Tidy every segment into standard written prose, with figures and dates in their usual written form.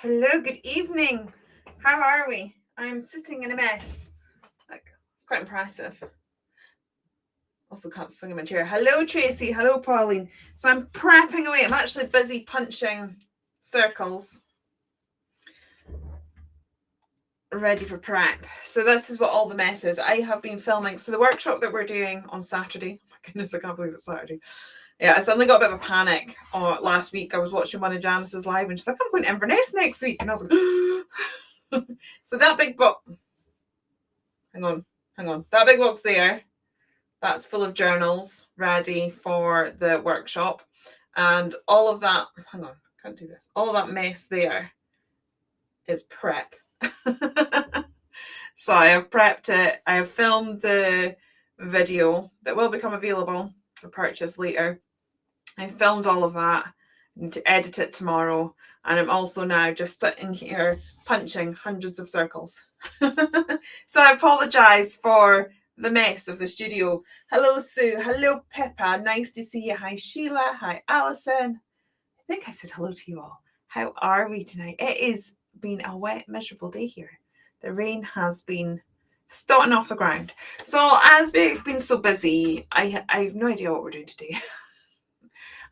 Hello, good evening. How are we? I'm sitting in a mess. It's quite impressive. Also can't swing in my chair. Hello, Tracy. Hello, Pauline. So I'm prepping away. I'm actually busy punching circles. Ready for prep. So this is what all the mess is. I have been filming. So the workshop that we're doing on Saturday. Oh my goodness, I can't believe it's Saturday. Yeah, I suddenly got a bit of a panic. Last week I was watching one of Janice's live and she's like, I'm going to Inverness next week. And I was like, so that big box. Hang on. That big box there, that's full of journals ready for the workshop. And all of that, hang on, can't do this. All of that mess there is prep. So I have prepped it. I have filmed the video that will become available for purchase later. I filmed all of that. I need to edit it tomorrow. And I'm also now just sitting here punching hundreds of circles. So I apologise for the mess of the studio. Hello, Sue. Hello, Pippa. Nice to see you. Hi, Sheila. Hi, Alison. I think I've said hello to you all. How are we tonight? It has been a wet, miserable day here. The rain has been starting off the ground. So as we've been so busy, I have no idea what we're doing today.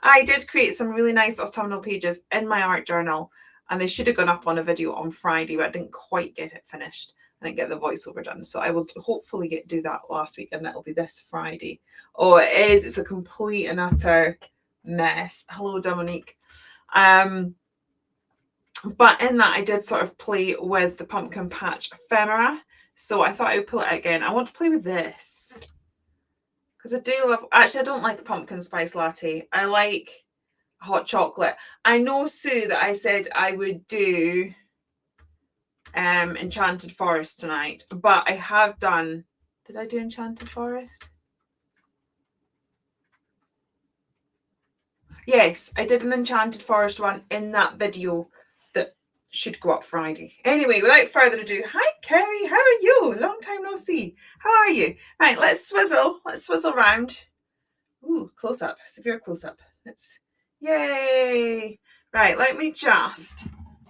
I did create some really nice autumnal pages in my art journal, and they should have gone up on a video on Friday, but I didn't quite get it finished. I didn't get the voiceover done. So I will hopefully do that last week, and that'll be this Friday. Oh, it is. It's a complete and utter mess. Hello, Dominique. But in that, I did sort of play with the pumpkin patch ephemera. So I thought I would pull it again. I want to play with this. Because I do love... Actually, I don't like a pumpkin spice latte. I like hot chocolate. I know, Sue, that I said I would do Enchanted Forest tonight. But I have done... Did I do Enchanted Forest? Yes, I did an Enchanted Forest one in that video that should go up Friday. Anyway, without further ado, hi Kerry, how are you? Long time no see. How are you? Right, let's swizzle. Let's swizzle round. Ooh, close up, severe close up. Yay! Right, let me just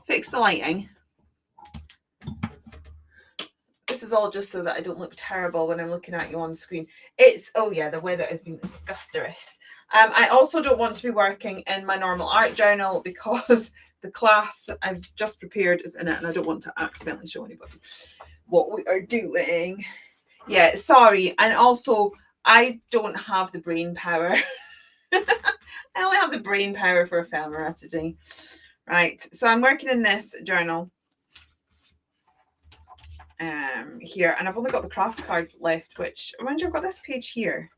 fix the lighting. This is all just so that I don't look terrible when I'm looking at you on screen. Oh yeah, the weather has been disgustorous. I also don't want to be working in my normal art journal because the class that I've just prepared is in it and I don't want to accidentally show anybody what we are doing. Yeah, sorry. And also, I don't have the brain power. I only have the brain power for ephemera today. Right, so I'm working in this journal here, and I've only got the craft card left, which I wonder, I've got this page here.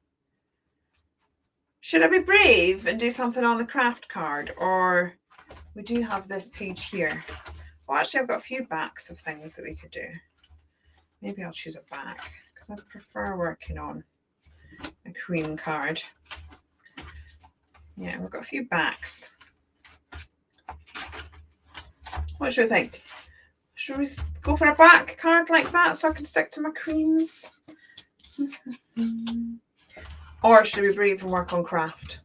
Should I be brave and do something on the craft card, or we do have this page here? Well, actually, I've got a few backs of things that we could do. Maybe I'll choose a back because I prefer working on a queen card. Yeah, we've got a few backs. What should we think? Should we go for a back card like that so I can stick to my creams? Or should we be brave and work on craft?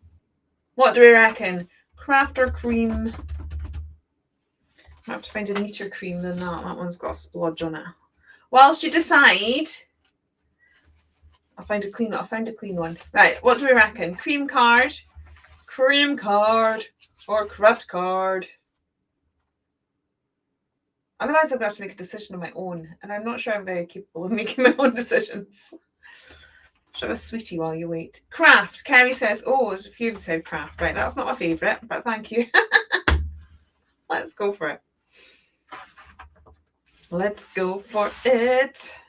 What do we reckon? Craft or cream? I have to find a neater cream than that. That one's got a splodge on it. Whilst you decide, I'll find a clean one. Right, what do we reckon? Cream card, or craft card? Otherwise, I'm going to have to make a decision on my own, and I'm not sure I'm very capable of making my own decisions. Should have a sweetie while you wait. Craft. Kerry says, oh, there's a few who said craft. Right, that's not my favourite, but thank you. Let's go for it. Let's go for it.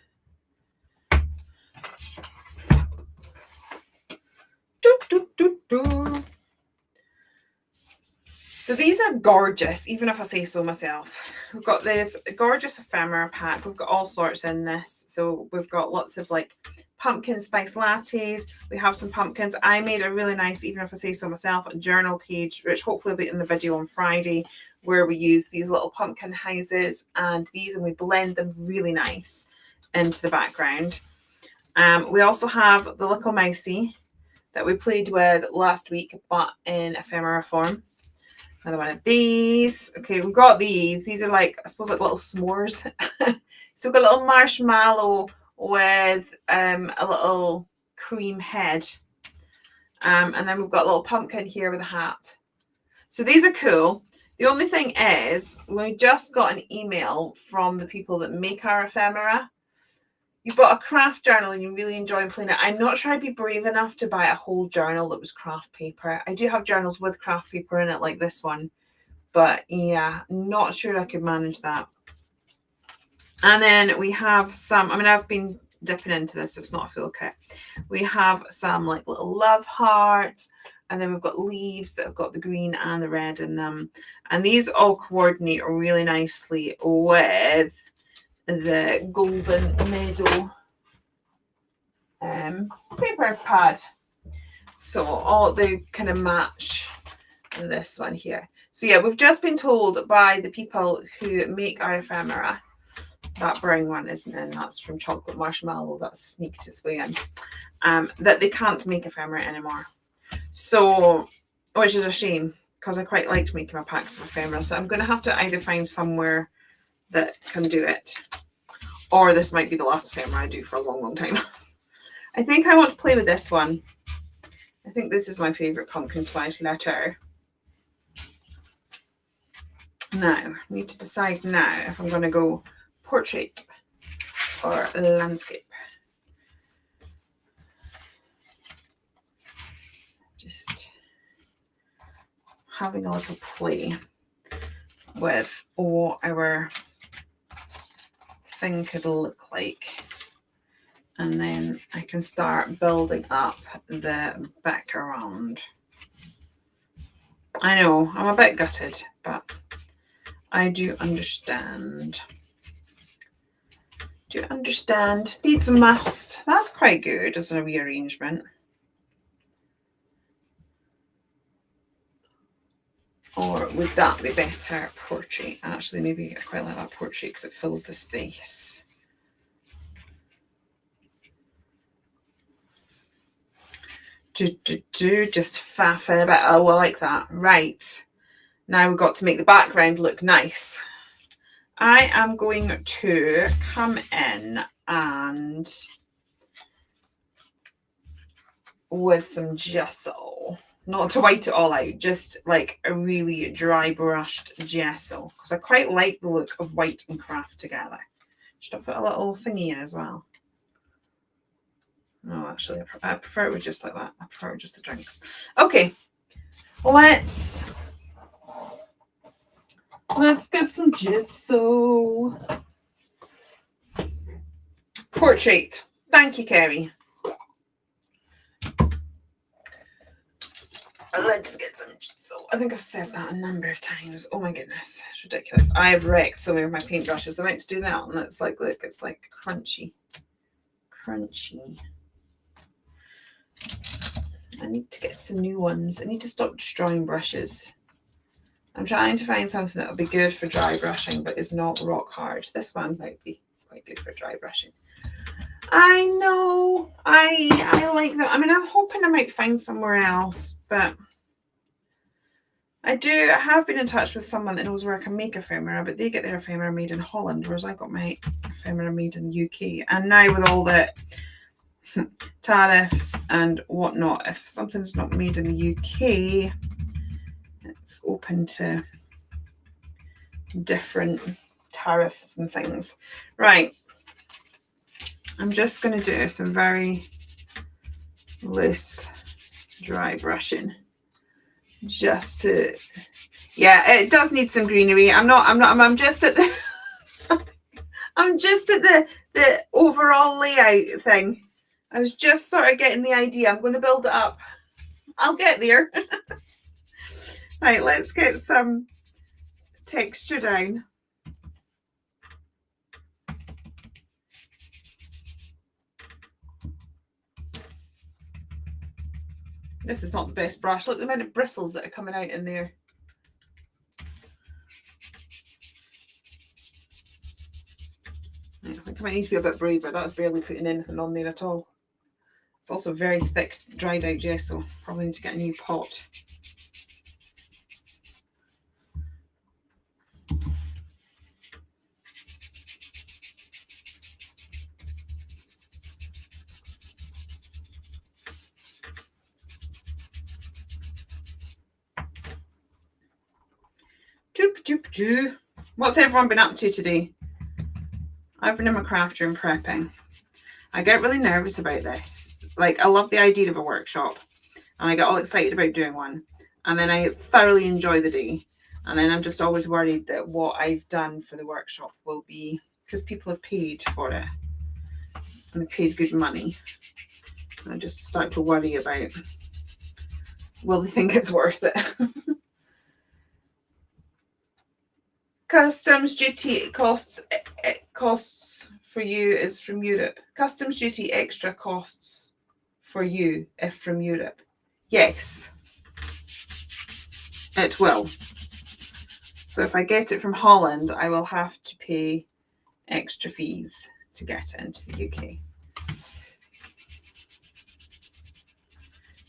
So these are gorgeous, even if I say so myself. We've got this gorgeous ephemera pack. We've got all sorts in this. So we've got lots of like pumpkin spice lattes. We have some pumpkins. I made a really nice, even if I say so myself, a journal page, which hopefully will be in the video on Friday, where we use these little pumpkin houses and we blend them really nice into the background. We also have the little mousey that we played with last week, but in ephemera form. Another one of these. Okay, we've got these. These are like, I suppose, like little s'mores. So we've got a little marshmallow with a little cream head. And then we've got a little pumpkin here with a hat. So these are cool. The only thing is, we just got an email from the people that make our ephemera. You've got a craft journal and you really enjoy playing it. I'm not sure I'd be brave enough to buy a whole journal that was craft paper. I do have journals with craft paper in it, like this one. But yeah, not sure I could manage that. And then we have some, I mean, I've been dipping into this, so it's not a full kit. We have some like little love hearts. And then we've got leaves that have got the green and the red in them. And these all coordinate really nicely with the golden medal paper pad. So all they kind of match this one here. So yeah, we've just been told by the people who make our ephemera, that brown one isn't in, that's from Chocolate Marshmallow, that's sneaked its way in, that they can't make ephemera anymore. So, which is a shame, because I quite liked making my packs of ephemera. So I'm going to have to either find somewhere that can do it, or this might be the last ephemera I do for a long, long time. I think I want to play with this one. I think this is my favourite pumpkin spice letter. Now, I need to decide now if I'm going to go portrait or landscape. Just having a little play with what our thing could look like. And then I can start building up the background. I know, I'm a bit gutted, but I do understand. Do you understand? Needs a must. That's quite good as a rearrangement. Or would that be better? Portrait. Actually, maybe I quite like that portrait because it fills the space. Just faffing about. Oh, I like that. Right. Now we've got to make the background look nice. I am going to come in and with some gesso, not to white it all out, just like a really dry brushed gesso, because I quite like the look of white and craft together. Should I put a little thingy in as well? No, actually, I prefer it with just like that. I prefer it with just the drinks. Okay, let's get some gesso. Portrait. Thank you, Kerry. Let's get some gesso. I think I've said that a number of times. Oh my goodness, it's ridiculous. I've wrecked so many of my paintbrushes. I went to do that and it's like, look, it's like crunchy. Crunchy. I need to get some new ones. I need to stop destroying brushes. I'm trying to find something that will be good for dry brushing, but is not rock hard. This one might be quite good for dry brushing. I know. I like that. I mean, I'm hoping I might find somewhere else, but I have been in touch with someone that knows where I can make ephemera, but they get their ephemera made in Holland, whereas I got my ephemera made in the UK. And now with all the tariffs and whatnot, if something's not made in the UK, it's open to different tariffs and things. Right. I'm just going to do some very loose dry brushing just to, yeah, it does need some greenery. I'm just at the I'm just at the overall layout thing. I was just sort of getting the idea. I'm going to build it up. I'll get there. Right, let's get some texture down. This is not the best brush. Look at the amount of bristles that are coming out in there. I think I might need to be a bit braver. That's barely putting anything on there at all. It's also very thick, dried out gesso. Probably need to get a new pot. What's everyone been up to today? I've been in my craft room prepping. I get really nervous about this. Like, I love the idea of a workshop and I get all excited about doing one. And then I thoroughly enjoy the day. And then I'm just always worried that what I've done for the workshop will be, because people have paid for it and they paid good money. I just start to worry about, will they think it's worth it? Customs duty costs for you is from Europe. Customs duty extra costs for you if from Europe. Yes, it will. So if I get it from Holland, I will have to pay extra fees to get it into the UK.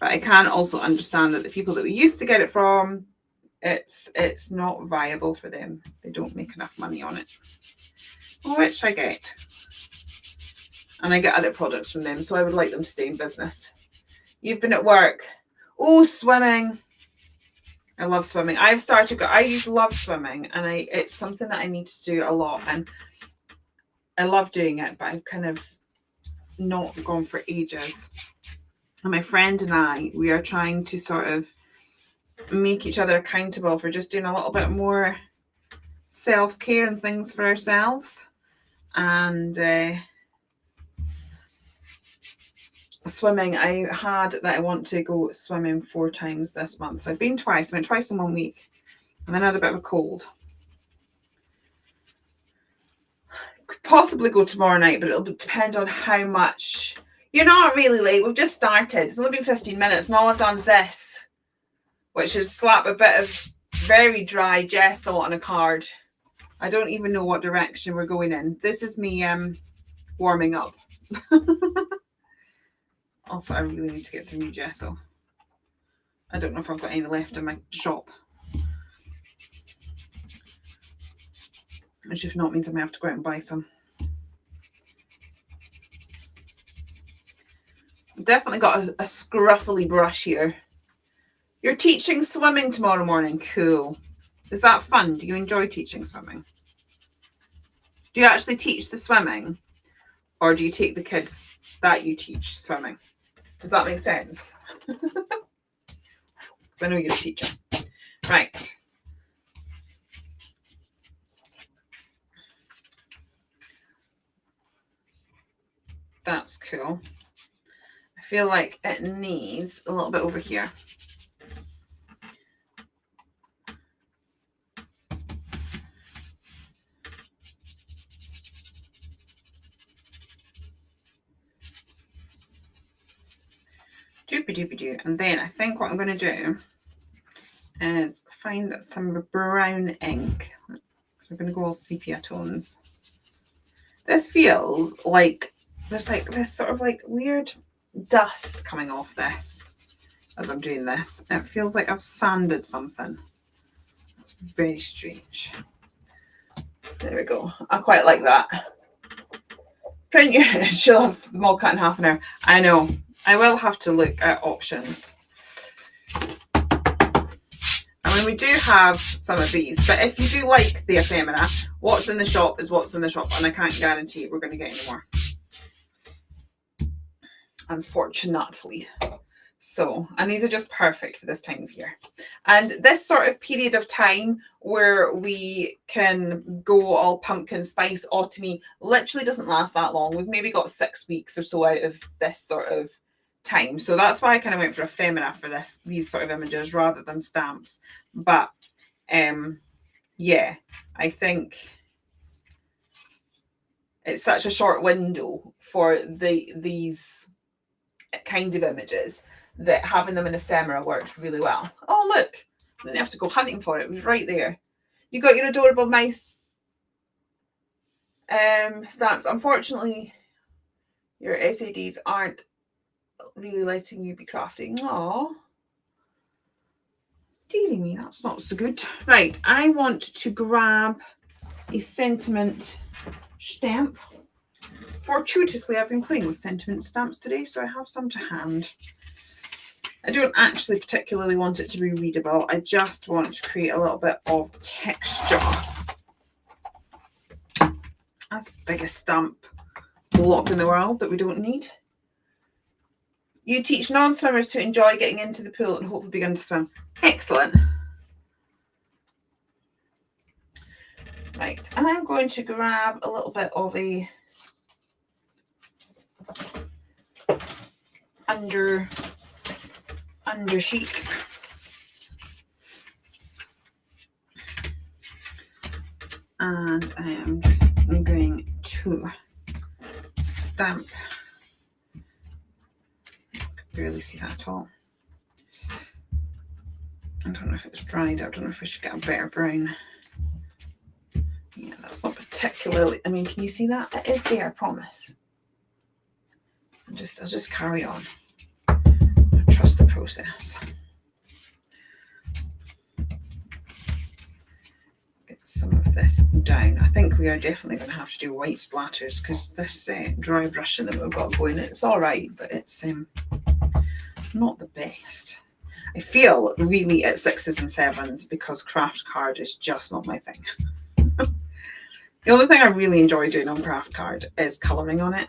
But I can also understand that the people that we used to get it from, it's not viable for them. They don't make enough money on it. Which I get. And I get other products from them, so I would like them to stay in business. You've been at work. Oh, swimming. I love swimming. I love swimming, and it's something that I need to do a lot, and I love doing it, but I've kind of not gone for ages. And my friend and I, we are trying to sort of make each other accountable for just doing a little bit more self-care and things for ourselves. And swimming, I want to go swimming 4 times this month. So I've been twice. I went twice in 1 week, and then I had a bit of a cold. Could possibly go tomorrow night, but it'll depend on how much. You're not really late. We've just started. It's only been 15 minutes, and all I've done is this, which is slap a bit of very dry gesso on a card. I don't even know what direction we're going in. This is me warming up. Also, I really need to get some new gesso. I don't know if I've got any left in my shop. Which if not means I may have to go out and buy some. I've definitely got a scruffly brush here. You're teaching swimming tomorrow morning. Cool. Is that fun? Do you enjoy teaching swimming? Do you actually teach the swimming? Or do you take the kids that you teach swimming? Does that make sense? Because I know you're a teacher. Right. That's cool. I feel like it needs a little bit over here. Doopy-doopy-doo. And then I think what I'm going to do is find some brown ink. So we're going to go all sepia tones. This feels like there's like this sort of like weird dust coming off this as I'm doing this. It feels like I've sanded something. It's very strange. There we go. I quite like that. Print your she'll have them all cut in half an hour. I know. I will have to look at options. I mean, we do have some of these, but if you do like the ephemera, what's in the shop is what's in the shop, and I can't guarantee we're going to get any more. Unfortunately. So, and these are just perfect for this time of year. And this sort of period of time where we can go all pumpkin spice autumny literally doesn't last that long. We've maybe got 6 weeks or so out of this sort of time. So that's why I kind of went for ephemera for these sort of images rather than stamps. But yeah, I think it's such a short window for these kind of images that having them in ephemera works really well. Oh, look, I didn't have to go hunting for it. It was right there. You got your adorable mouse stamps. Unfortunately, your SADs aren't really letting you be crafting. Aww. Dearie me, that's not so good. Right, I want to grab a sentiment stamp. Fortuitously, I've been playing with sentiment stamps today, so I have some to hand. I don't actually particularly want it to be readable. I just want to create a little bit of texture. That's the biggest stamp block in the world that we don't need. You teach non-swimmers to enjoy getting into the pool and hopefully begin to swim. Excellent. Right, and I'm going to grab a little bit of a under sheet. And I am just going to stamp. I can barely see that at all. I don't know if it's dried. I don't know if I should get a better brown. Yeah, that's not particularly, I mean, can you see that? It is there, I promise. I'll just carry on. I trust the process. Get some of this down. I think we are definitely going to have to do white splatters because this dry brushing that we've got going, it's all right, but it's not the best. I feel really at 6s and 7s because craft card is just not my thing. The only thing I really enjoy doing on craft card is colouring on it.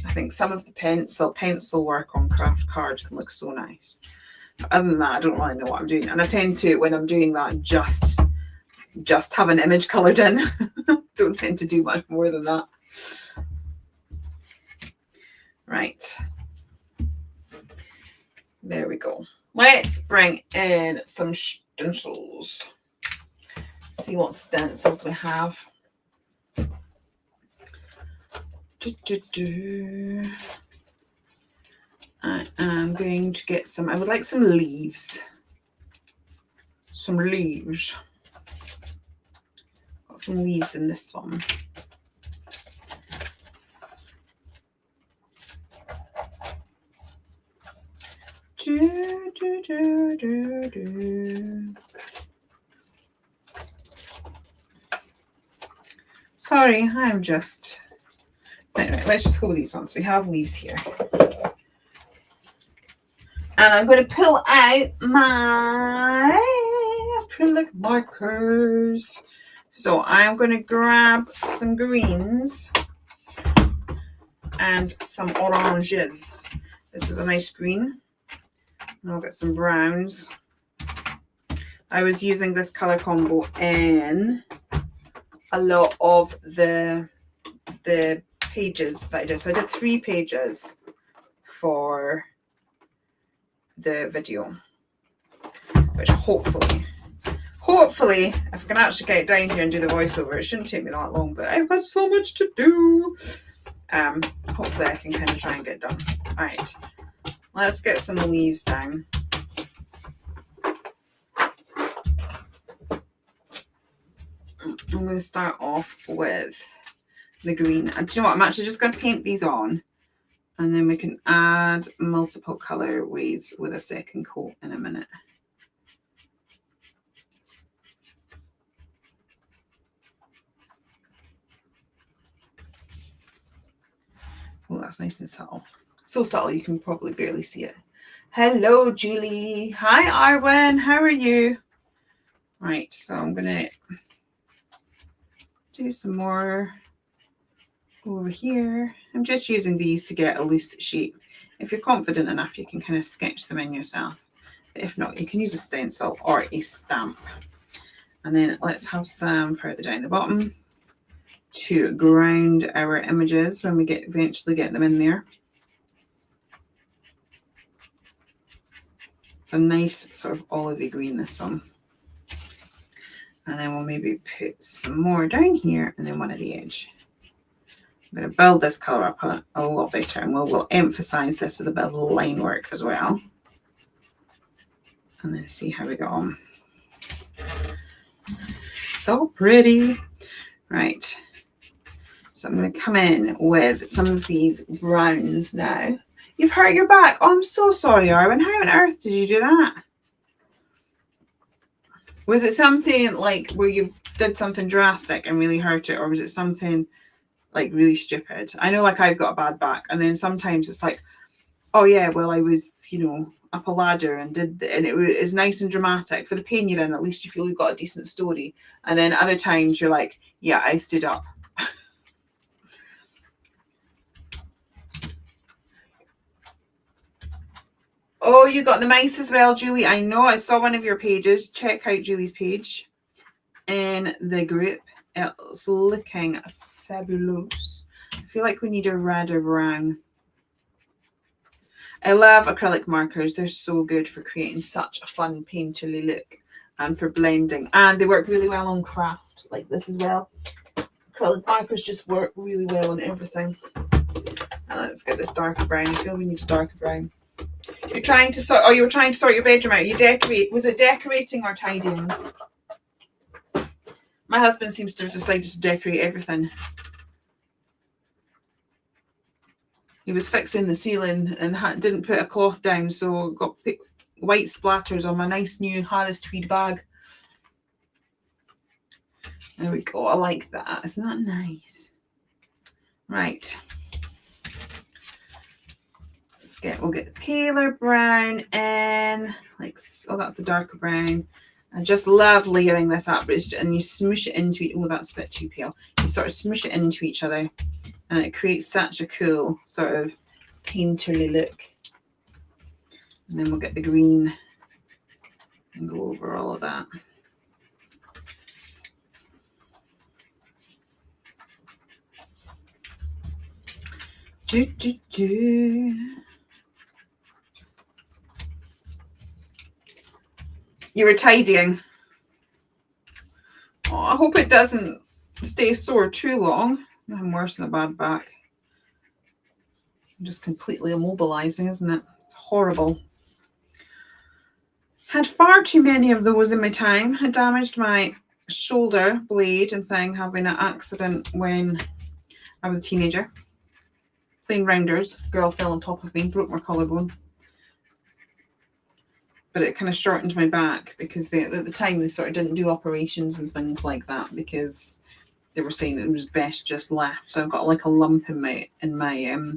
I think some of the pencil work on craft card can look so nice. But other than that, I don't really know what I'm doing. And I tend to, when I'm doing that, just have an image coloured in. Don't tend to do much more than that. Right. There we go. Let's bring in some stencils. See what stencils we have. I am going to get some, I would like some leaves. Some leaves. Got some leaves in this one. Sorry, I'm just... Anyway, let's just go with these ones. We have leaves here. And I'm going to pull out my acrylic markers. So I'm going to grab some greens and some oranges. This is a nice green. And I'll get some browns. I was using this colour combo in a lot of the pages that I did. So I did 3 pages for the video, which hopefully, if I can actually get down here and do the voiceover, it shouldn't take me that long, but I've got so much to do. Hopefully I can kind of try and get done. All right, let's get some leaves down. I'm going to start off with the green. And do you know what? I'm actually just going to paint these on, and then we can add multiple colorways with a second coat in a minute. Oh, that's nice and subtle. So subtle you can probably barely see it. Hello, Julie. Hi, Arwen. How are you? Right, so I'm going to do some more over here. I'm just using these to get a loose shape. If you're confident enough, you can kind of sketch them in yourself. But if not, you can use a stencil or a stamp. And then let's have some further down the bottom to ground our images when we eventually get them in there. It's a nice sort of olivey green, this one. And then we'll maybe put some more down here and then one at the edge. I'm going to build this colour up a lot better, and we'll emphasise this with a bit of line work as well. And then see how we go on. So pretty. Right. So I'm going to come in with some of these browns now. You've hurt your back. Oh, I'm so sorry, Arwen. How on earth did you do that? Was it something like where you did something drastic and really hurt it, or was it something like really stupid? I know, like, I've got a bad back, and then sometimes it's like oh yeah, well, I was, up a ladder and and it was nice and dramatic. For the pain you're in, at least you feel you've got a decent story. And then other times you're like, yeah, I stood up. Oh, you got the mice as well, Julie. I know, I saw one of your pages. Check out Julie's page in the group. It's looking fabulous. I feel like we need a redder brown. I love acrylic markers. They're so good for creating such a fun painterly look and for blending. And they work really well on craft like this as well. Acrylic markers just work really well on everything. And let's get this darker brown. I feel we need a darker brown. You're trying to sort. Oh, you were trying to sort your bedroom out. You decorate. Was it decorating or tidying? My husband seems to have decided to decorate everything. He was fixing the ceiling and didn't put a cloth down, so got white splatters on my nice new Harris tweed bag. There we go. I like that. Isn't that nice? Right. We'll get the paler brown in. Like, oh, that's the darker brown. I just love layering this up, and you smoosh it into it. Oh, that's a bit too pale. You sort of smoosh it into each other, and it creates such a cool sort of painterly look. And then we'll get the green and go over all of that. You were tidying. Oh, I hope it doesn't stay sore too long. I'm worse than a bad back. I'm just completely immobilizing, isn't it? It's horrible. Had far too many of those in my time. I damaged my shoulder blade and thing having an accident when I was a teenager. Playing rounders. Girl fell on top of me, broke my collarbone. But it kind of shortened my back because at the time they sort of didn't do operations and things like that because they were saying it was best just left. So I've got like a lump in my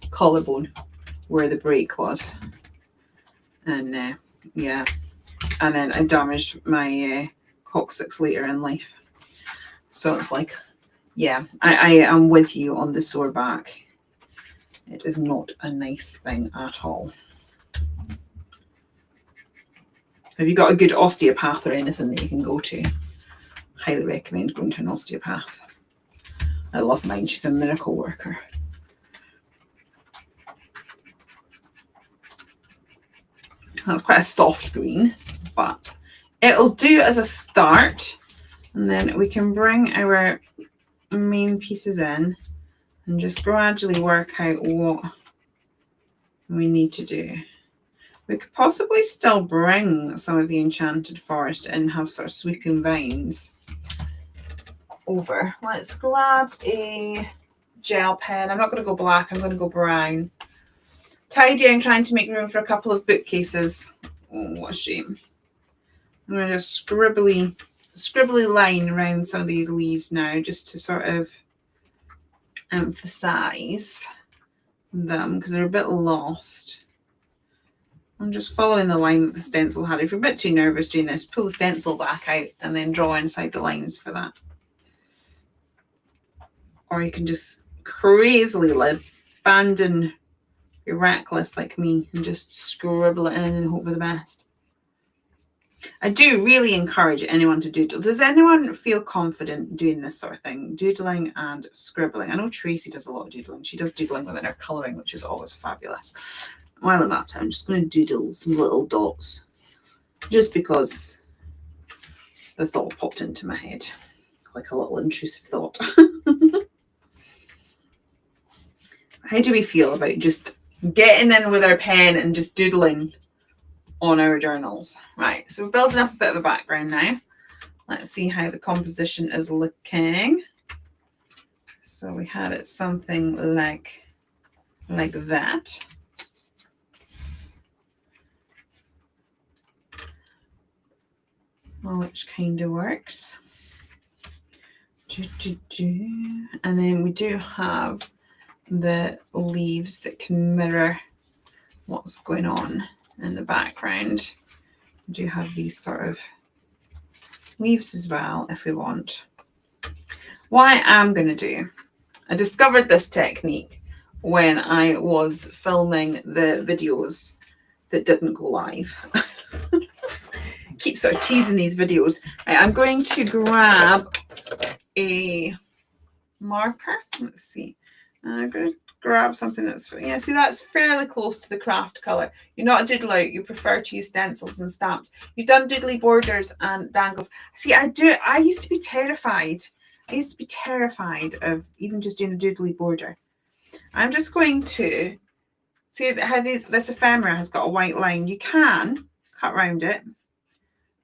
collarbone where the break was. And yeah. And then I damaged my coccyx later in life. So it's like, yeah, I am with you on the sore back. It is not a nice thing at all. Have you got a good osteopath or anything that you can go to? Highly recommend going to an osteopath. I love mine. She's a miracle worker. That's quite a soft green, but it'll do as a start. And then we can bring our main pieces in and just gradually work out what we need to do. We could possibly still bring some of the enchanted forest and have sort of sweeping vines over. Let's grab a gel pen. I'm not going to go black. I'm going to go brown. Tidying, trying to make room for a couple of bookcases. Oh, what a shame. I'm going to just scribbly line around some of these leaves now just to sort of emphasize them because they're a bit lost. I'm just following the line that the stencil had. If you're a bit too nervous doing this, pull the stencil back out and then draw inside the lines for that. Or you can just crazily abandon, you're reckless like me, and just scribble it in and hope for the best. I do really encourage anyone to doodle. Does anyone feel confident doing this sort of thing? Doodling and scribbling. I know Tracy does a lot of doodling. She does doodling within her colouring, which is always fabulous. While I'm at it, I'm just going to doodle some little dots just because the thought popped into my head, like a little intrusive thought. How do we feel about just getting in with our pen and just doodling on our journals? Right, so we're building up a bit of a background now. Let's see how the composition is looking. So we had it something like that. Which kind of works. And then we do have the leaves that can mirror what's going on in the background. We do have these sort of leaves as well if we want. What I am going to do, I discovered this technique when I was filming the videos that didn't go live. Keep sort of teasing these videos. Right, I'm going to grab a marker. Let's see. I'm going to grab something that's, yeah, see, that's fairly close to the craft colour. You're not a doodle out, you prefer to use stencils and stamps. You've done doodly borders and dangles. See, I used to be terrified. I used to be terrified of even just doing a doodly border. I'm just going to see how this ephemera has got a white line. You can cut around it,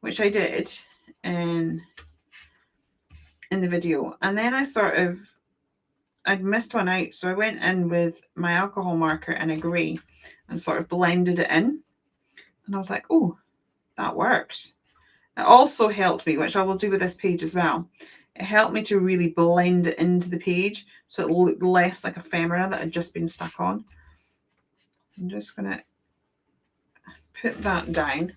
which I did in the video. And then I'd missed one out, so I went in with my alcohol marker and a grey and sort of blended it in. And I was like, oh, that works. It also helped me, which I will do with this page as well. It helped me to really blend it into the page so it looked less like ephemera that had just been stuck on. I'm just going to put that down.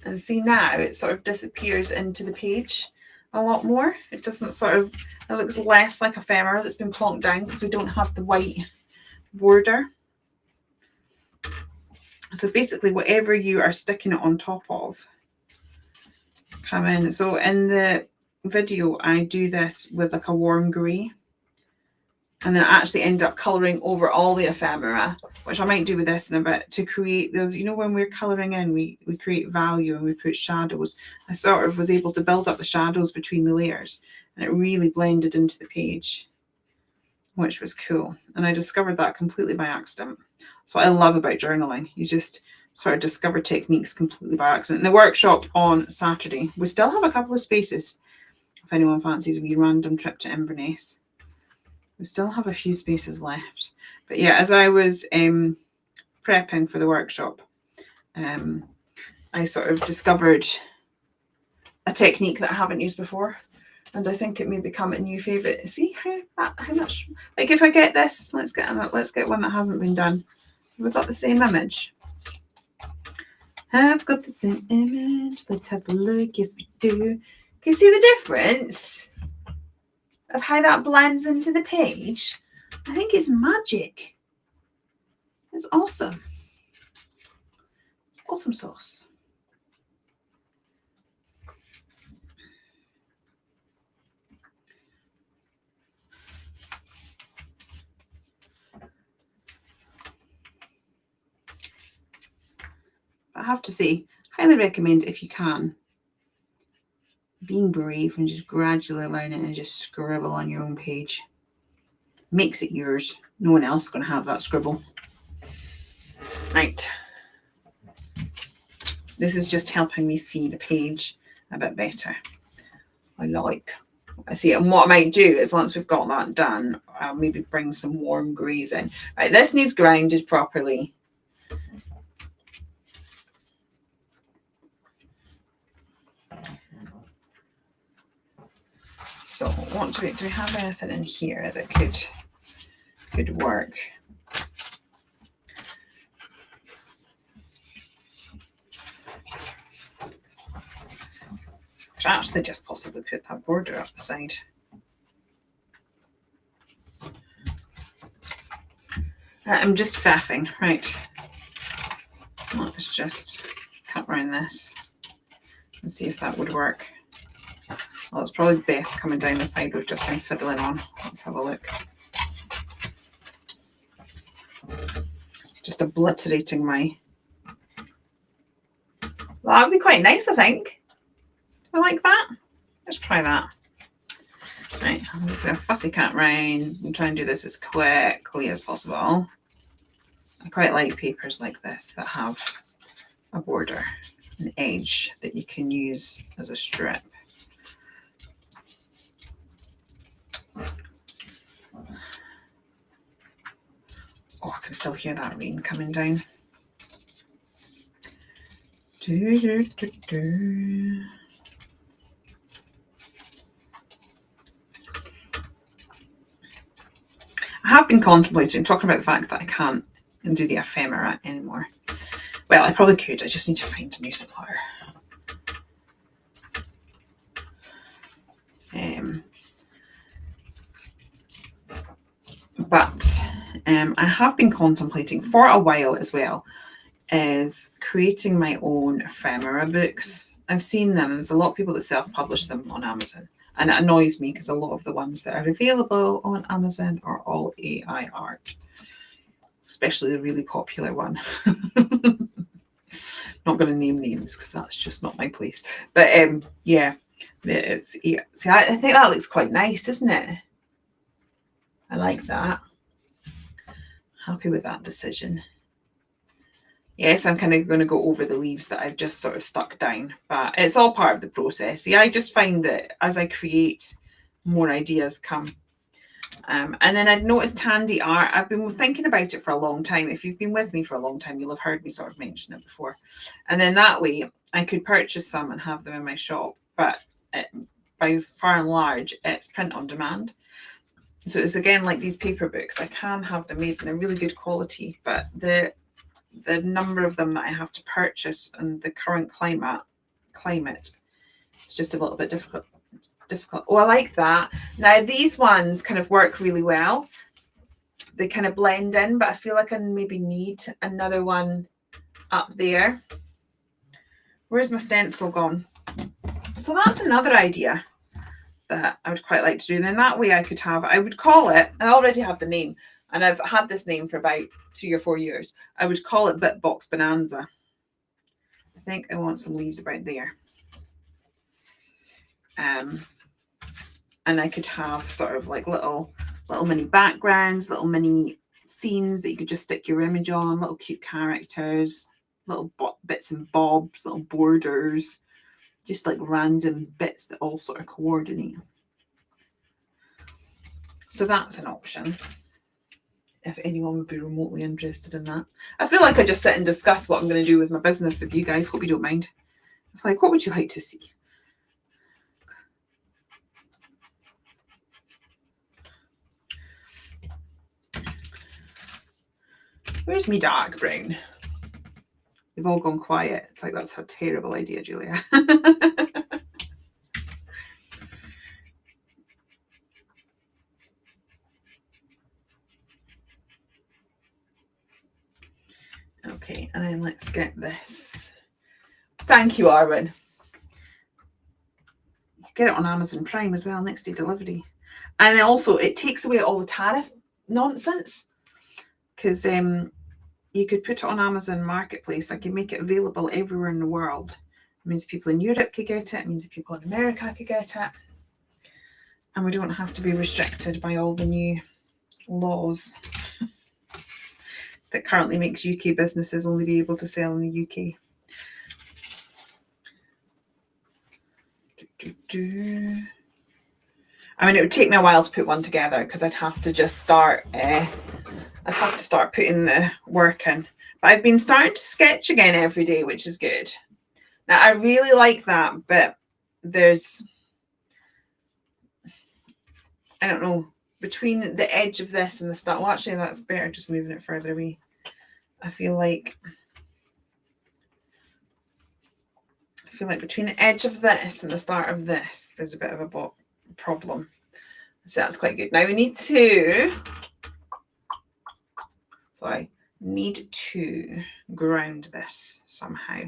And see, now it sort of disappears into the page a lot more. It doesn't sort of, it looks less like ephemera that's been plonked down because we don't have the white border. So basically whatever you are sticking it on top of, come in. So in the video, I do this with like a warm grey. And then I actually end up colouring over all the ephemera, which I might do with this in a bit, to create those, you know, when we're colouring in, we create value and we put shadows. I sort of was able to build up the shadows between the layers and it really blended into the page, which was cool. And I discovered that completely by accident. That's what I love about journaling. You just sort of discover techniques completely by accident. In the workshop on Saturday, we still have a couple of spaces if anyone fancies a wee random trip to Inverness. We still have a few spaces left. But yeah, as I was prepping for the workshop, I sort of discovered a technique that I haven't used before. And I think it may become a new favourite. See how much, like if I get this, let's get one that hasn't been done. We've got the same image. I've got the same image. Let's have a look. Yes, we do. Can you see the difference of how that blends into the page? I think it's magic. It's awesome. It's awesome sauce. I have to say, highly recommend if you can, being brave and just gradually learn it and just scribble on your own page. Makes it yours. No one else is going to have that scribble. Right. This is just helping me see the page a bit better. I see, and what I might do is once we've got that done, I'll maybe bring some warm greys in. Right, this needs grounded properly. So what do we have anything in here that could work? Could actually just possibly put that border up the side. I'm just faffing, right? Let's just cut around this and see if that would work. Well, it's probably best coming down the side we've just been fiddling on. Let's have a look. Just obliterating my... Well, that would be quite nice, I think. I like that. Let's try that. Right, I'm just going to fussy cut round and try and do this as quickly as possible. I quite like papers like this that have a border, an edge that you can use as a strip. Oh, I can still hear that rain coming down. I have been contemplating, talking about the fact that I can't and do the ephemera anymore. Well, I probably could. I just need to find a new supplier. But I have been contemplating for a while as well is creating my own ephemera books. I've seen them, and there's a lot of people that self-publish them on Amazon. And it annoys me because a lot of the ones that are available on Amazon are all AI art, especially the really popular one. Not going to name names because that's just not my place. But yeah, it's see, I think that looks quite nice, doesn't it? I like that. Happy with that decision. Yes, I'm kind of going to go over the leaves that I've just sort of stuck down, but it's all part of the process. See, I just find that as I create, more ideas come. And then I'd noticed handy art. I've been thinking about it for a long time. If you've been with me for a long time, you'll have heard me sort of mention it before. And then that way I could purchase some and have them in my shop. But by far and large, it's print on demand. So it's again like these paper books. I can have them made and they're really good quality, but the number of them that I have to purchase and the current climate, it's just a little bit difficult. Oh, I like that. Now these ones kind of work really well. They kind of blend in, but I feel like I maybe need another one up there. Where's my stencil gone? So that's another idea that I would quite like to do. And then that way I would call it, I already have the name, and I've had this name for about 3 or 4 years. I would call it Bitbox Bonanza. I think I want some leaves about there. And I could have sort of like little mini backgrounds, little mini scenes that you could just stick your image on, little cute characters, little bits and bobs, little borders, just like random bits that all sort of coordinate. So that's an option, if anyone would be remotely interested in that. I feel like I just sit and discuss what I'm going to do with my business with you guys. Hope you don't mind. It's like, what would you like to see? Where's me dark brown? They've all gone quiet. It's like, that's a terrible idea, Julia. Okay, and then let's get this. Thank you, Arwen. Get it on Amazon Prime as well, next day delivery. And then also, it takes away all the tariff nonsense, because you could put it on Amazon Marketplace. I can make it available everywhere in the world. It means people in Europe could get it. It means people in America could get it. And we don't have to be restricted by all the new laws that currently makes UK businesses only be able to sell in the UK. I mean, it would take me a while to put one together because I'd have to just start. I'd have to start putting the work in. But I've been starting to sketch again every day, which is good. Now I really like that, but there's, I don't know, between the edge of this and the start. Well, actually, that's better just moving it further away. I feel like between the edge of this and the start of this, there's a bit of a problem. So that's quite good. Now we need to, ground this somehow.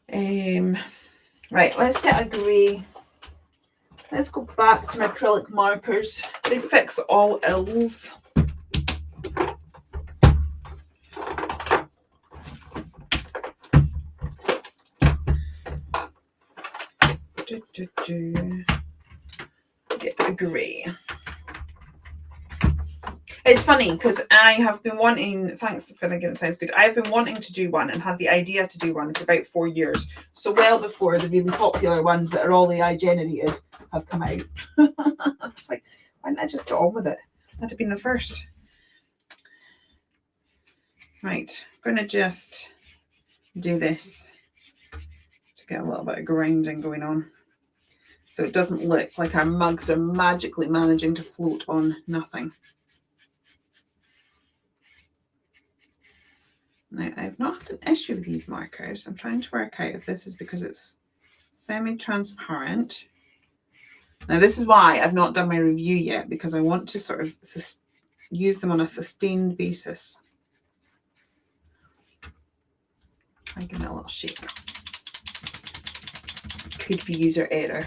Right, let's get a grey. Let's go back to my acrylic markers. They fix all ills. Get a grey. It's funny because I have been wanting, thanks for thinking it sounds good, I've been wanting to do one and had the idea to do one for about 4 years. So well before the really popular ones that are all AI generated have come out. It's like, why didn't I just get on with it? That'd have been the first. Right, I'm going to just do this to get a little bit of grinding going on. so it doesn't look like our mugs are magically managing to float on nothing. Now, I've not had an issue with these markers. I'm trying to work out if this is because it's semi-transparent. Now, this is why I've not done my review yet, because I want to sort of use them on a sustained basis. I give it a little shake. Could be user error.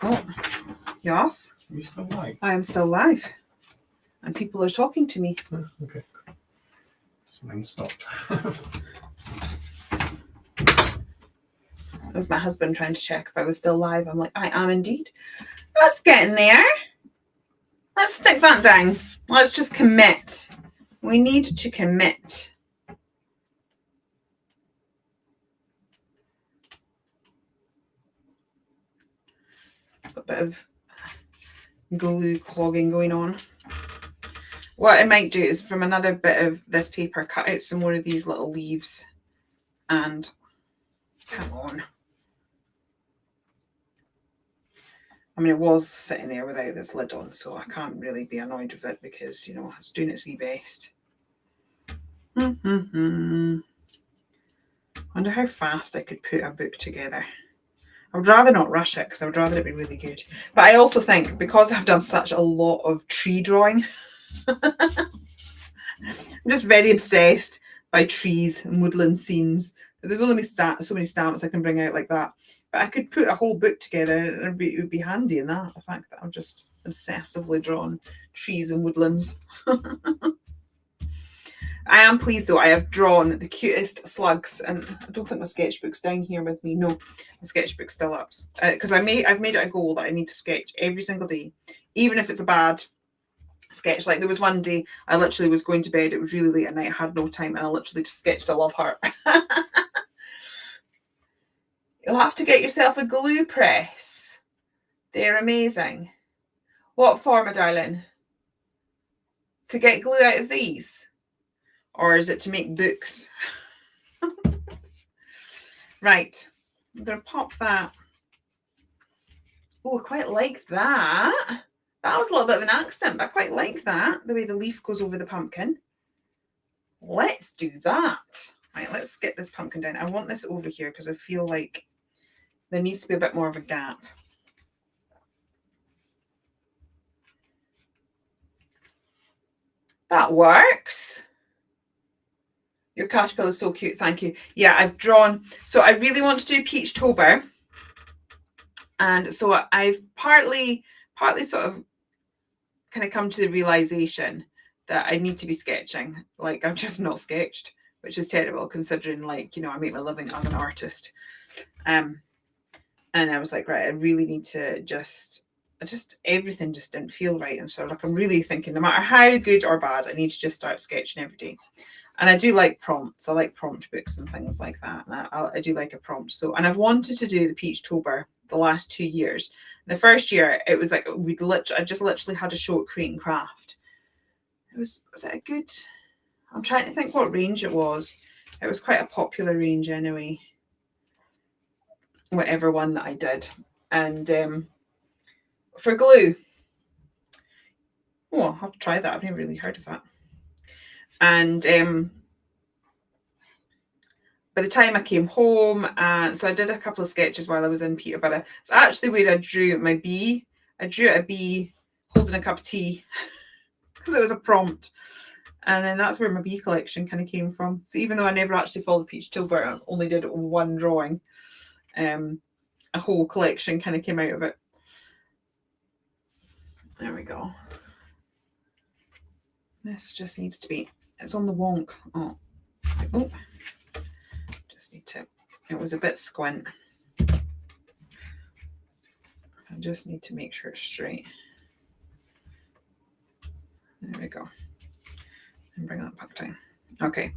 Oh, yes. Are you still live? I am still live. And people are talking to me. Oh, okay. Just mine stopped. It was my husband trying to check if I was still live. I'm like, I am indeed. That's getting there. Let's stick that down. Let's just commit. We need to commit. A bit of glue clogging going on. What I might do is, from another bit of this paper, cut out some more of these little leaves and come on. I mean, it was sitting there without this lid on, so I can't really be annoyed with it because, you know, it's doing its wee best. Wonder how fast I could put a book together. I would rather not rush it because I would rather it be really good. But I also think, because I've done such a lot of tree drawing, I'm just very obsessed by trees and woodland scenes. There's only so many stamps I can bring out like that. But I could put a whole book together and it would be handy in that, the fact that I've just obsessively drawn trees and woodlands. I am pleased though, I have drawn the cutest slugs, and I don't think my sketchbook's down here with me. No, my sketchbook's still up. Because I've made it a goal that I need to sketch every single day, even if it's a bad sketch. Like there was one day I literally was going to bed, it was really late at night, I had no time, and I literally just sketched a love heart. You'll have to get yourself a glue press. They're amazing. What for, my darling? To get glue out of these? Or is it to make books? Right. I'm going to pop that. Oh, I quite like that. That was a little bit of an accident, but I quite like that. The way the leaf goes over the pumpkin. Let's do that. Right, let's get this pumpkin down. I want this over here because I feel like there needs to be a bit more of a gap. That works. Your caterpillar is so cute. Thank you. Yeah, I've drawn. So I really want to do Peachtober. And so I've partly sort of kind of come to the realization that I need to be sketching. Like, I'm just not sketched, which is terrible considering, like, you know, I make my living as an artist. And I was like, right, I really need to just everything just didn't feel right. And so like, I'm really thinking no matter how good or bad, I need to just start sketching every day. And I do like prompts. I like prompt books and things like that. And I do like a prompt. So, and I've wanted to do the Peachtober the last 2 years. The first year, it was like I just literally had a show at Create and Craft. Was it a good? I'm trying to think what range it was. It was quite a popular range anyway. Whatever one that I did. And for glue, oh, I'll have to try that. I've never really heard of that. And by the time I came home, and so I did a couple of sketches while I was in Peterborough. It's actually where I drew my bee. I drew a bee holding a cup of tea because it was a prompt. And then that's where my bee collection kind of came from. So even though I never actually followed Peachtober and only did one drawing, a whole collection kind of came out of it. There we go. This just needs to be, it's on the wonk. Oh, just need to, it was a bit squint. I just need to make sure it's straight. There we go. And bring that back down. Okay.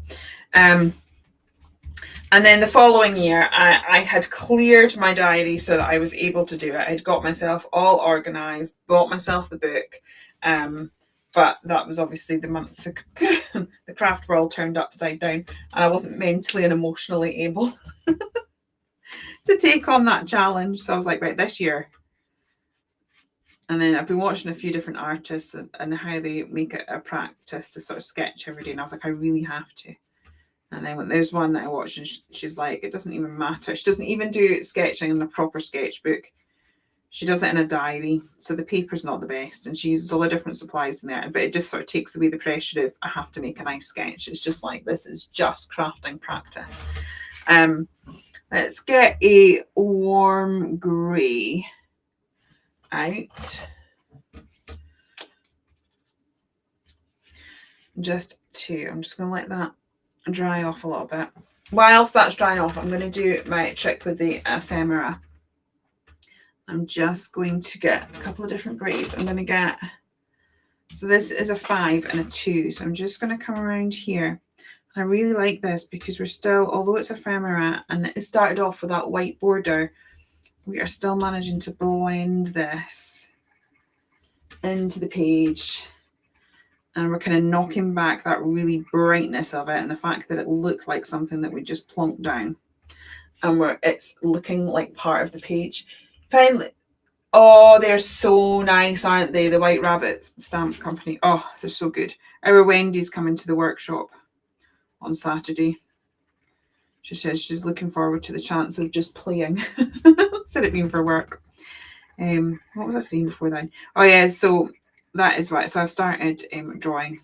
And then the following year, I had cleared my diary so that I was able to do it. I'd got myself all organised, bought myself the book, But that was obviously the month the craft world turned upside down, and I wasn't mentally and emotionally able to take on that challenge. So I was like, right, this year. And then I've been watching a few different artists and how they make it a practice to sort of sketch every day. And I was like, I really have to. And then there's one that I watched and she's like, it doesn't even matter. She doesn't even do sketching in a proper sketchbook. She does it in a diary. So the paper's not the best. And she uses all the different supplies in there. But it just sort of takes away the pressure of, I have to make a nice sketch. It's just like, this is just crafting practice. Let's get a warm grey out. I'm just going to let that dry off a little bit. Whilst that's drying off, I'm going to do my trick with the ephemera. I'm just going to get a couple of different greys. I'm going to get, so this is a 5 and a 2. So I'm just going to come around here. I really like this because we're still, although it's ephemera and it started off with that white border, we are still managing to blend this into the page. And we're kind of knocking back that really brightness of it and the fact that it looked like something that we just plonked down. And it's looking like part of the page. Finally, oh, they're so nice, aren't they? The White Rabbit Stamp Company. Oh, they're so good. Our Wendy's coming to the workshop on Saturday. She says she's looking forward to the chance of just playing instead of being for work. What was I saying before then? Oh yeah, so that is right. So I've started drawing,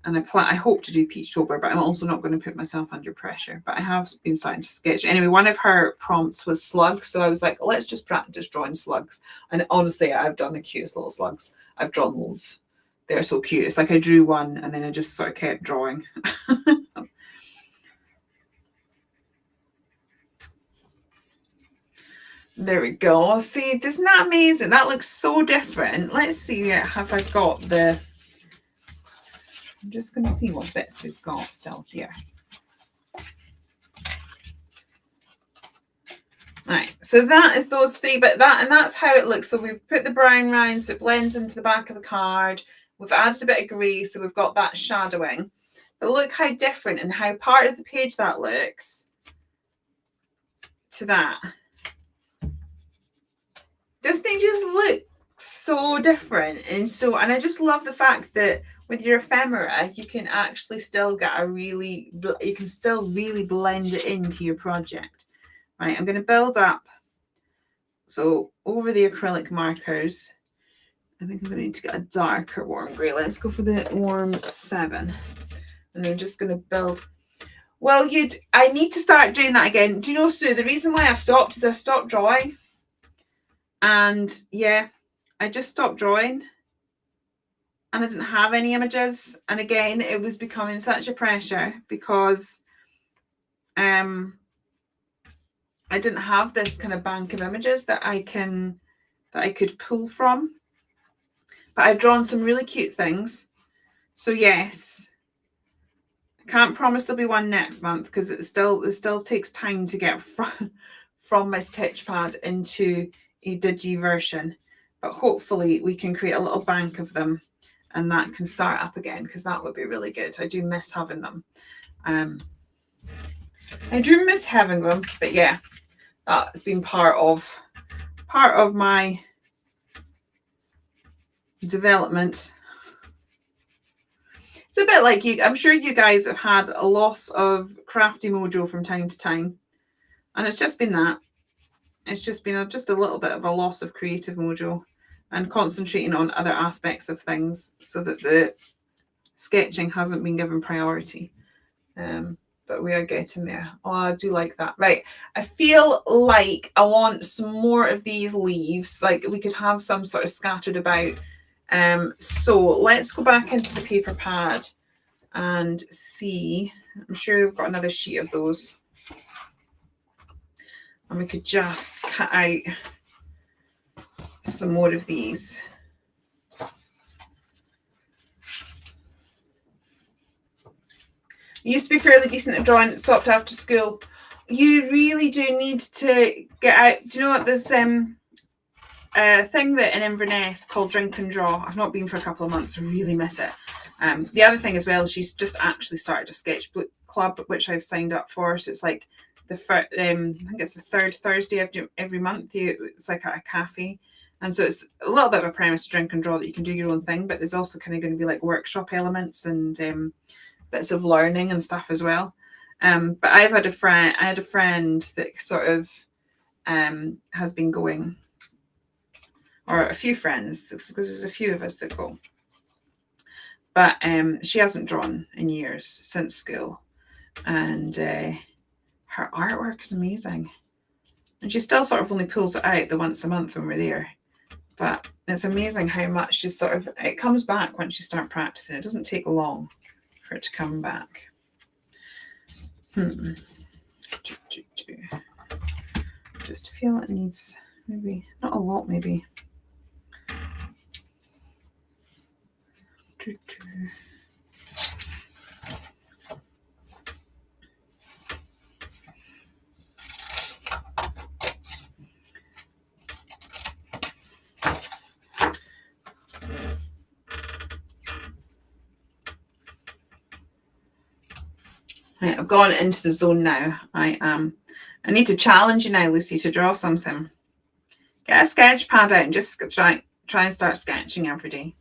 and I hope to do Peachtober, but I'm also not going to put myself under pressure. But I have been starting to sketch. Anyway, one of her prompts was slugs, so I was like, let's just practice drawing slugs. And honestly, I've done the cutest little slugs. I've drawn loads. They're so cute. It's like I drew one, and then I just sort of kept drawing. There we go. See, isn't that amazing? That looks so different. Let's see, have I got the... I'm just going to see what bits we've got still here. Right, so that is those three, but that's how it looks. So we've put the brown round so it blends into the back of the card. We've added a bit of grey, so we've got that shadowing. But look how different and how part of the page that looks to that. Doesn't it just look so different? And I just love the fact that with your ephemera, you can actually still get you can still really blend it into your project. Right, I'm going to build up. So over the acrylic markers, I think I'm going to need to get a darker warm grey. Let's go for the warm 7. And I'm just going to build. Well, I need to start doing that again. Do you know, Sue, the reason why I've stopped is I stopped drawing. And yeah, I just stopped drawing and I didn't have any images. And again, it was becoming such a pressure because I didn't have this kind of bank of images that I could pull from. But I've drawn some really cute things. So yes, I can't promise there'll be one next month because it still takes time to get from my sketchpad into a digi version, but hopefully we can create a little bank of them and that can start up again because that would be really good. I do miss having them. I do miss having them, but yeah, that's been part of my development. It's a bit like you. I'm sure you guys have had a loss of crafty mojo from time to time, and it's just been that. It's just been just a little bit of a loss of creative mojo and concentrating on other aspects of things so that the sketching hasn't been given priority. But we are getting there. Oh, I do like that. Right. I feel like I want some more of these leaves. Like we could have some sort of scattered about. So let's go back into the paper pad and see. I'm sure we've got another sheet of those. And we could just cut out some more of these. I used to be fairly decent at drawing, stopped after school. You really do need to get out. Do you know what? There's a thing that in Inverness called Drink and Draw. I've not been for a couple of months. I really miss it. The other thing as well, she's just actually started a sketchbook club, which I've signed up for. So it's like I think it's the third Thursday of every month. It's like at a cafe. And so it's a little bit of a premise to Drink and Draw that you can do your own thing, but there's also kind of going to be like workshop elements and bits of learning and stuff as well. But I had a friend that sort of has been going, or a few friends, because there's a few of us that go. But she hasn't drawn in years since school, and her artwork is amazing. And she still sort of only pulls it out the once a month when we're there. But it's amazing how much she sort of, it comes back once you start practicing. It doesn't take long for it to come back. Just feel it needs maybe, not a lot maybe. Right, I've gone into the zone now. I need to challenge you now, Lucy, to draw something. Get a sketch pad out and just try and start sketching every day.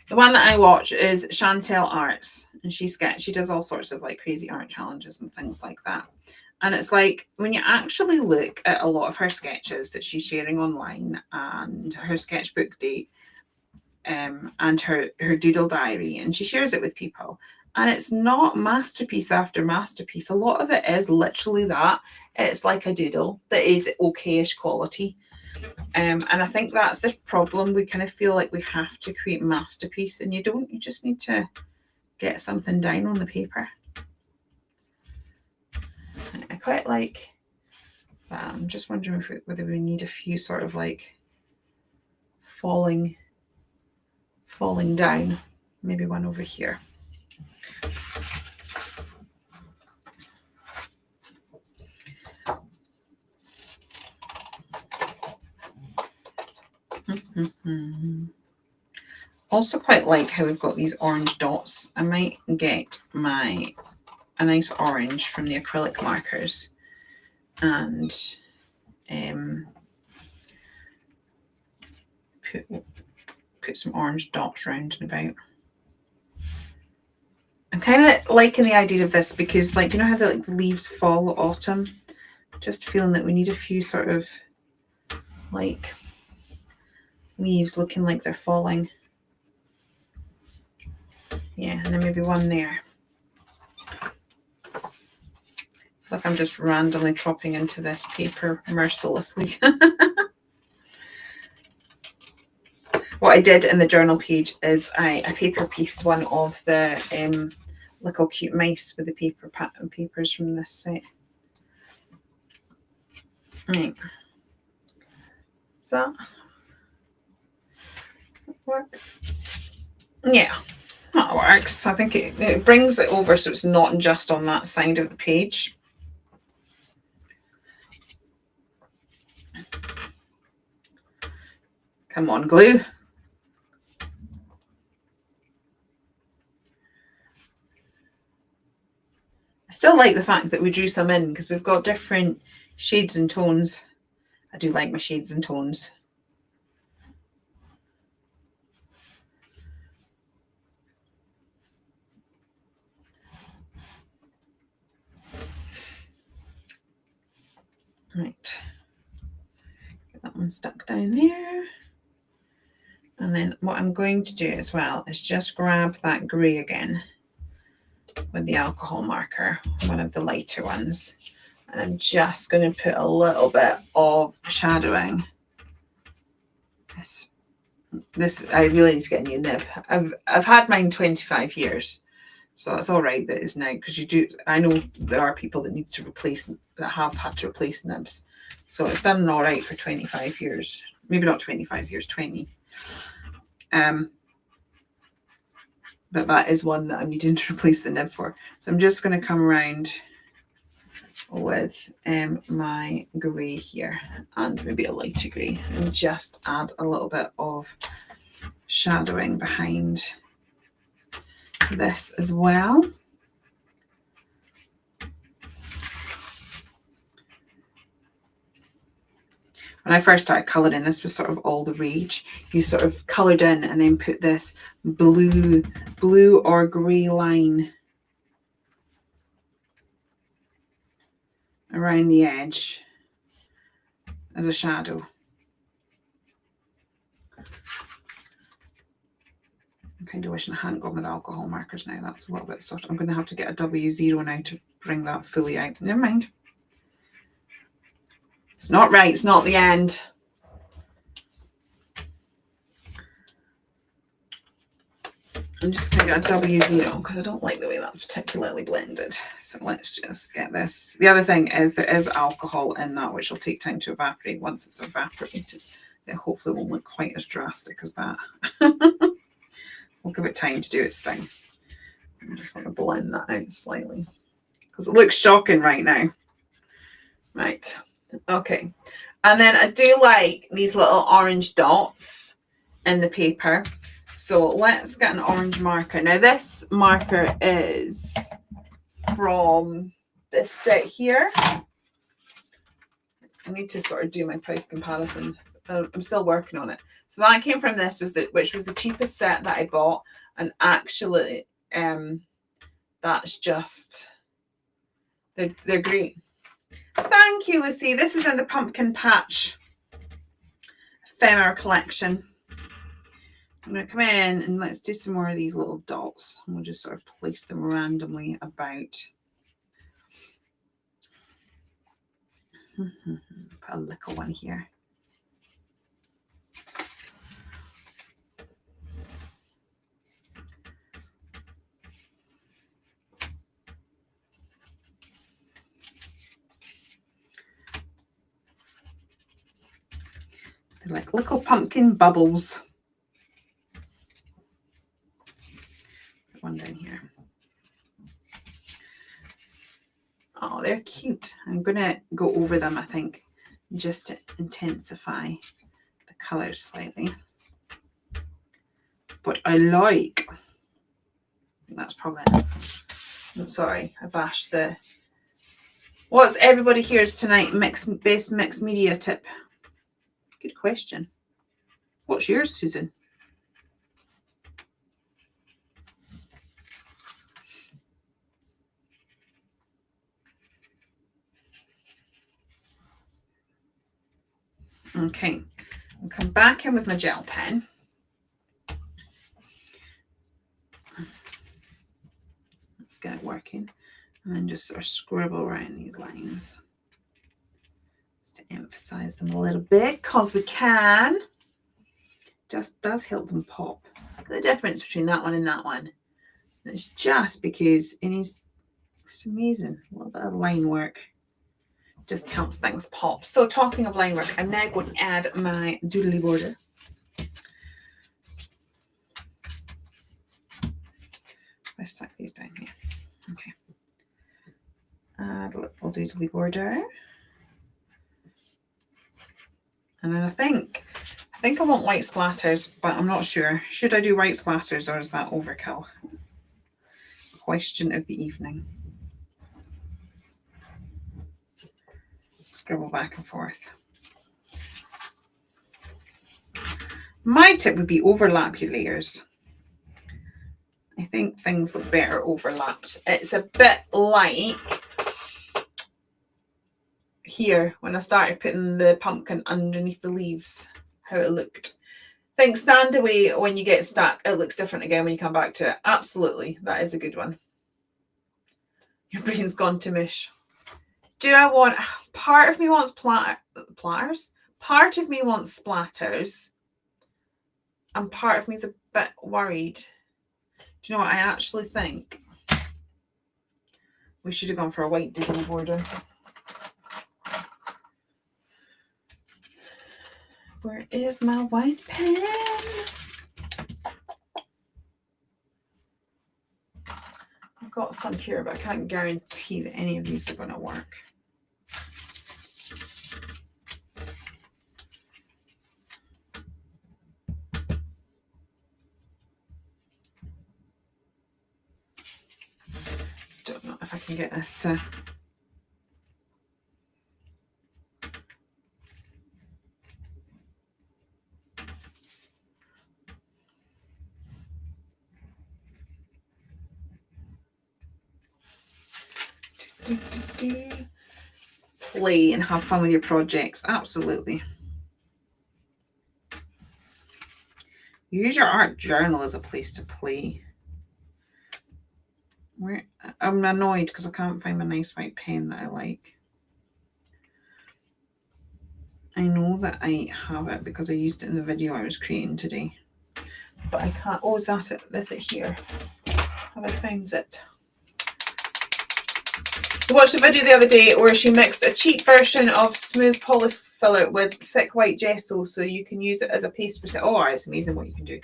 The one that I watch is Chantel Arts, and she does all sorts of like crazy art challenges and things like that. And it's like when you actually look at a lot of her sketches that she's sharing online and her sketchbook date and her doodle diary, and she shares it with people. And it's not masterpiece after masterpiece. A lot of it is literally that. It's like a doodle that is okay-ish quality. And I think that's the problem. We kind of feel like we have to create masterpiece, and you don't. You just need to get something down on the paper. I quite like that. I'm just wondering whether we need a few sort of like falling down. Maybe one over here. Also quite like how we've got these orange dots. I might get a nice orange from the acrylic markers and put some orange dots round and about. I'm kind of liking the idea of this because, like, you know how the like leaves fall autumn? Just feeling that we need a few sort of like leaves looking like they're falling. Yeah, and then maybe one there. Like I'm just randomly chopping into this paper mercilessly. What I did in the journal page is I paper pieced one of the little cute mice with the papers from this set. Right. Does that work? Yeah, that works. I think it brings it over so it's not just on that side of the page. Come on, glue. I still like the fact that we drew some in because we've got different shades and tones. I do like my shades and tones. Right. Get that one stuck down there. And then what I'm going to do as well is just grab that grey again with the alcohol marker, one of the lighter ones. And I'm just going to put a little bit of shadowing. This I really need to get a new nib. I've had mine 25 years, so that's all right that is now, because I know there are people that have had to replace nibs, so it's done all right for 25 years. Maybe not 25 years, 20. But that is one that I'm needing to replace the nib for. So I'm just going to come around with my grey here, and maybe a lighter grey, and just add a little bit of shadowing behind this as well. When I first started colouring, this was sort of all the rage. You sort of coloured in and then put this blue or grey line around the edge as a shadow. I'm kind of wishing I hadn't gone with alcohol markers now. That's a little bit soft. I'm going to have to get a W0 now to bring that fully out. Never mind. It's not right. It's not the end. I'm just going to get a W0 because I don't like the way that's particularly blended. So let's just get this. The other thing is there is alcohol in that, which will take time to evaporate. Once it's evaporated, it hopefully won't look quite as drastic as that. We'll give it time to do its thing. I just want to blend that out slightly because it looks shocking right now. Right. Okay. And then I do like these little orange dots in the paper. So let's get an orange marker. Now this marker is from this set here. I need to sort of do my price comparison. I'm still working on it. So that came from this, which was the cheapest set that I bought. And actually, that's just, they're great. Thank you, Lucy. This is in the Pumpkin Patch ephemera collection. I'm going to come in and let's do some more of these little dots. And we'll just sort of place them randomly about. Put a little one here. They're like little pumpkin bubbles. Put one down here. Oh, they're cute. I'm going to go over them, I think, just to intensify the colours slightly. But I like, that's probably it. I'm sorry, I bashed the, what's everybody here's tonight best mixed media tip? Good question. What's yours, Susan? Okay, I'll come back in with my gel pen. Let's get it working. And then just sort of scribble around these lines. Just to emphasize them a little bit, because we can. Just does help them pop. Look at the difference between that one and that one. And it's just because it's amazing. A little bit of line work just helps things pop. So talking of line work, I'm now going to add my doodly border. I stack these down here. Okay. Add a little doodly border. And then I think I want white splatters, but I'm not sure. Should I do white splatters or is that overkill? Question of the evening. Scribble back and forth. My tip would be overlap your layers. I think things look better overlapped. It's a bit like here when I started putting the pumpkin underneath the leaves, how it looked. I think stand away when you get stuck. It looks different again when you come back to it. Absolutely, that is a good one. Your brain's gone to mush. Do I want, part of me wants platters, part of me wants splatters, and part of me is a bit worried. Do you know what I actually think? We should have gone for a white doodle border. Where is my white pen? I've got some here, but I can't guarantee that any of these are going to work. Don't know if I can get this to... Play and have fun with your projects. Absolutely. Use your art journal as a place to play. I'm annoyed because I can't find my nice white pen that I like. I know that I have it because I used it in the video I was creating today. But I can't. Oh, is that it? Is it here? Have I found it? I watched a video the other day where she mixed a cheap version of smooth polyfiller with thick white gesso, so you can use it as a paste for... Oh, it's amazing what you can do.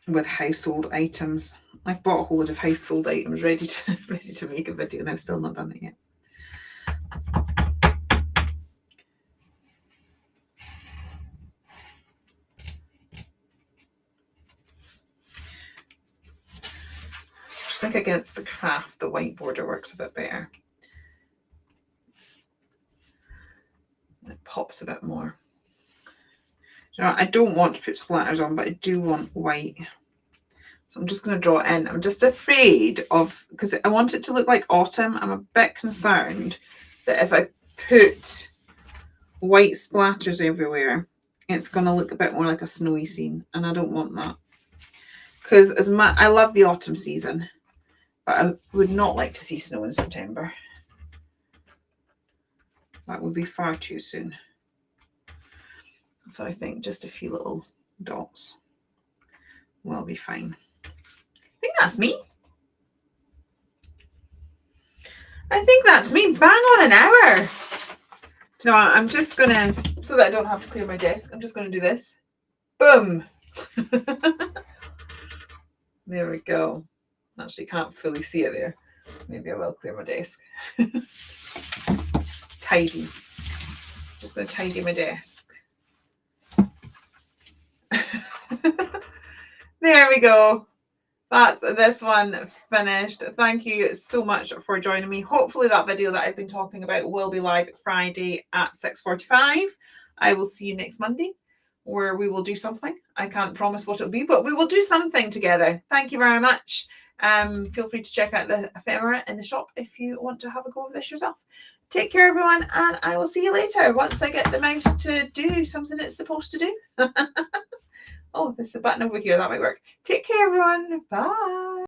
With household items. I've bought a whole lot of household items ready to make a video, and I've still not done it yet. Just think against the craft, the white border works a bit better. It pops a bit more. You know, I don't want to put splatters on, but I do want white. So I'm just going to draw it in. I'm just afraid of, because I want it to look like autumn. I'm a bit concerned that if I put white splatters everywhere, it's going to look a bit more like a snowy scene. And I don't want that. Because I love the autumn season, but I would not like to see snow in September. That would be far too soon. So I think just a few little dots will be fine. I think that's me. I think that's me. Bang on an hour. You know, I'm just going to, so that I don't have to clear my desk, I'm just going to do this. Boom. There we go. Actually can't fully see it there. Maybe I will clear my desk. Tidy. Just going to tidy my desk. There we go. That's this one finished. Thank you so much for joining me. Hopefully that video that I've been talking about will be live Friday at 6:45. I will see you next Monday, where we will do something. I can't promise what it'll be, but we will do something together. Thank you very much. Feel free to check out the ephemera in the shop if you want to have a go of this yourself. Take care, everyone, and I will see you later once I get the mouse to do something it's supposed to do. Oh, there's a button over here. That might work. Take care, everyone. Bye.